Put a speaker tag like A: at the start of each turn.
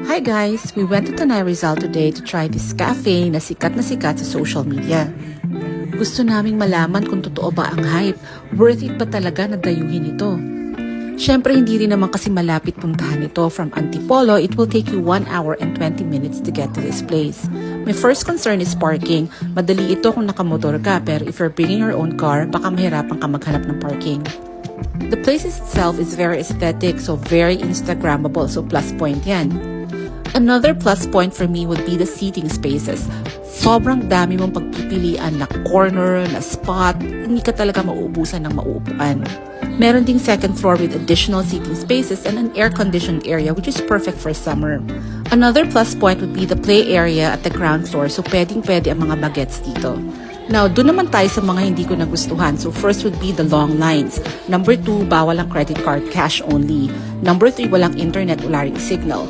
A: Hi guys! We went to Tanay Rizal today to try this cafe na sikat sa social media. Gusto naming malaman kung totoo ba ang hype. Worth it ba talaga na dayuhin ito? Siyempre hindi rin naman kasi malapit puntahan ito. From Antipolo, it will take you 1 hour and 20 minutes to get to this place. My first concern is parking. Madali ito kung nakamotor ka, pero if you're bringing your own car, baka mahirapan ka maghanap ng parking. The place itself is very aesthetic, so very Instagrammable, so plus point yan. Another plus point for me would be the seating spaces. Sobrang dami mong pagpipilian na corner, na spot, hindi ka talaga mauubusan ng mauupuan. Meron ding second floor with additional seating spaces and an air-conditioned area which is perfect for summer. Another plus point would be the play area at the ground floor, so pwedeng-pwede ang mga bagets dito. Now, doon naman tayo sa mga hindi ko nagustuhan. So, first would be the long lines. Number 2, bawal ang credit card, cash only. Number 3, walang internet, wala ring signal.